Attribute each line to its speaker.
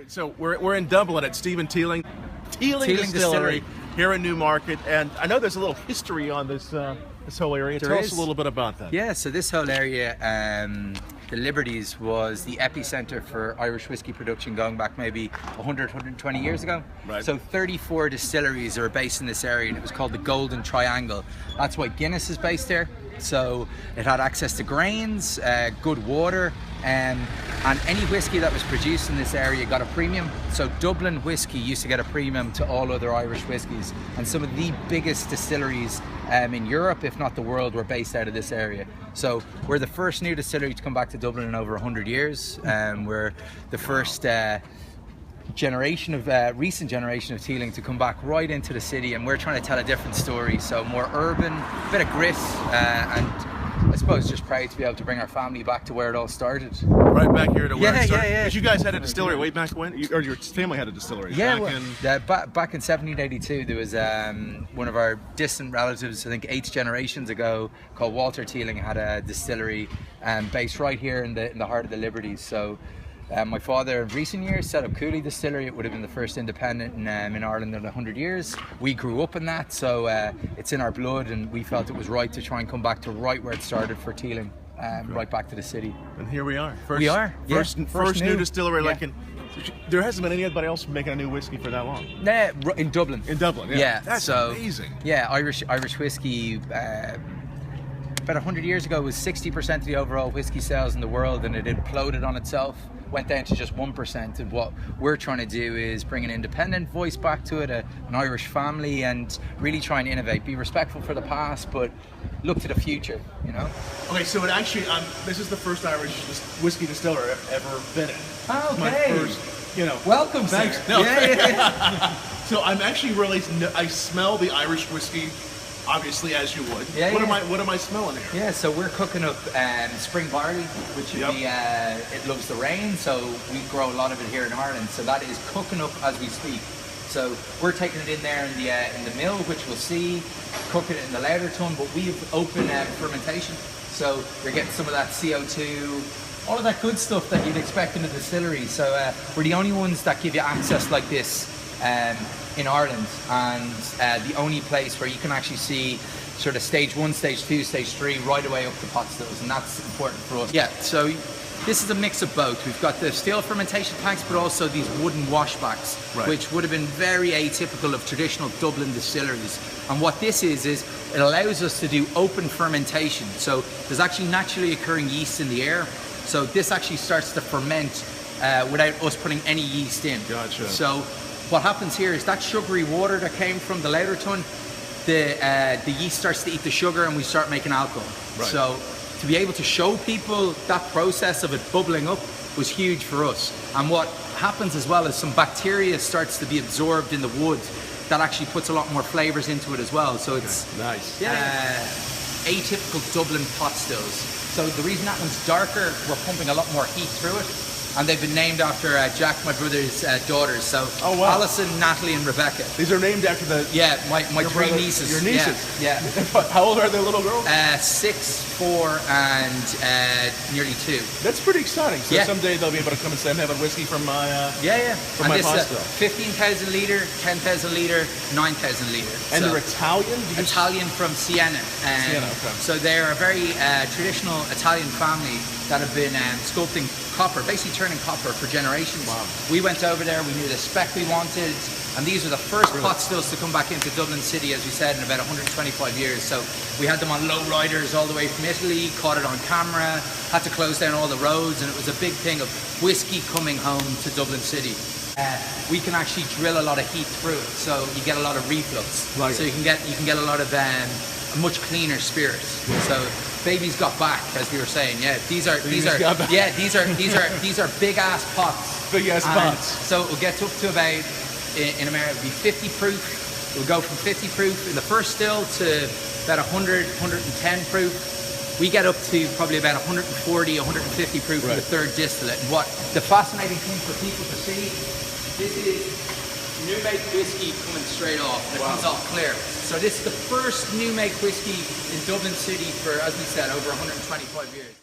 Speaker 1: So we're in Dublin at Stephen Teeling Distillery here in Newmarket, and I know there's a little history on this this whole area. Tell us a little bit about that.
Speaker 2: Yeah, so this whole area, the Liberties, was the epicenter for Irish whiskey production going back maybe 100, 120 years ago.
Speaker 1: Right.
Speaker 2: So 34 distilleries are based in this area, and it was called the Golden Triangle. That's why Guinness is based there. So it had access to grains, good water, and any whiskey that was produced in this area got a premium. So Dublin whiskey used to get a premium to all other Irish whiskies, and some of the biggest distilleries in Europe, if not the world, were based out of this area. So we're the first new distillery to come back to Dublin in over 100 years. We're the first recent generation of Teeling to come back right into the city, and we're trying to tell a different story. So more urban, bit of grit, and I suppose just proud to be able to bring our family back to where it all started.
Speaker 1: Right back here to where it started.
Speaker 2: Yeah.
Speaker 1: But you guys had a distillery way back when, or your family had a distillery?
Speaker 2: Yeah, back in 1782, there was one of our distant relatives, I think 8 generations ago, called Walter Teeling, had a distillery based right here in the heart of the Liberties. So my father in recent years set up Cooley Distillery. It would have been the first independent in Ireland in 100 years. We grew up in that, so it's in our blood, and we felt it was right to try and come back to right where it started for Teeling, right back to the city.
Speaker 1: And here we are. First new distillery.
Speaker 2: Yeah.
Speaker 1: There hasn't been anybody else making a new whiskey for that long.
Speaker 2: In Dublin.
Speaker 1: In Dublin, yeah. That's
Speaker 2: so
Speaker 1: amazing.
Speaker 2: Yeah, Irish whiskey. About 100 years ago was 60% of the overall whiskey sales in the world, and it imploded on itself, went down to just 1%. And what we're trying to do is bring an independent voice back to it, an Irish family, and really try and innovate, be respectful for the past, but look to the future, you know?
Speaker 1: Okay, so it actually, this is the first Irish whiskey distiller I've ever been in.
Speaker 2: Oh, okay.
Speaker 1: My first,
Speaker 2: Welcome,
Speaker 1: thanks.
Speaker 2: sir.
Speaker 1: No.
Speaker 2: Yeah.
Speaker 1: So I'm actually I smell the Irish whiskey, obviously, as you would. What am I smelling here?
Speaker 2: Yeah, so we're cooking up spring barley, which would be, it loves the rain, so we grow a lot of it here in Ireland. So that is cooking up as we speak. So we're taking it in there in the mill, which we'll see, cooking it in the lauter tun, but we have open fermentation. So you're getting some of that CO2, all of that good stuff that you'd expect in a distillery. So we're the only ones that give you access like this in Ireland, and the only place where you can actually see sort of stage 1, stage 2, stage 3 right away up to pot stills, and that's important for us. Yeah, so this is a mix of both. We've got the steel fermentation tanks, but also these wooden washbacks, which would have been very atypical of traditional Dublin distilleries. And what this is it allows us to do open fermentation. So there's actually naturally occurring yeast in the air. So this actually starts to ferment without us putting any yeast in.
Speaker 1: Gotcha.
Speaker 2: So what happens here is that sugary water that came from the lauter tun, the yeast starts to eat the sugar, and we start making alcohol.
Speaker 1: Right.
Speaker 2: So to be able to show people that process of it bubbling up was huge for us. And what happens as well is some bacteria starts to be absorbed in the wood that actually puts a lot more flavors into it as well. So it's
Speaker 1: nice.
Speaker 2: Atypical Dublin pot stills. So the reason that one's darker, we're pumping a lot more heat through it. And they've been named after Jack, my brother's daughters. So Alison, Natalie, and Rebecca.
Speaker 1: These are named after
Speaker 2: my 3 nieces.
Speaker 1: Your nieces?
Speaker 2: Yeah.
Speaker 1: How old are the little girls?
Speaker 2: 6, 4, and nearly 2.
Speaker 1: That's pretty exciting. So someday they'll be able to come and say, I'm having whiskey from my from my pot still.
Speaker 2: 15,000 litre, 10,000 litre, 9,000 litre.
Speaker 1: And they're Italian?
Speaker 2: Italian from Siena.
Speaker 1: Siena, okay.
Speaker 2: So they're a very traditional Italian family that have been sculpting copper, basically turning copper for generations.
Speaker 1: Wow.
Speaker 2: We went over there, we knew the spec we wanted, and these are the first pot stills to come back into Dublin City, as we said, in about 125 years. So we had them on low riders all the way from Italy, caught it on camera, had to close down all the roads, and it was a big thing of whiskey coming home to Dublin City. We can actually drill a lot of heat through it, so you get a lot of reflux.
Speaker 1: Right.
Speaker 2: So you can get a lot of a much cleaner spirit. So baby's got back, as we were saying. Yeah, these are big ass pots.
Speaker 1: Big ass pots.
Speaker 2: So we'll get up to about in America it'll be 50 proof. We'll go from 50 proof in the first still to about 100, 110 proof. We get up to probably about 140, 150 proof in the third distillate. And what the fascinating thing for people to see, this is new make whiskey coming straight off. It comes off clear. So this is the first new make whiskey in Dublin City for, as we said, over 125 years.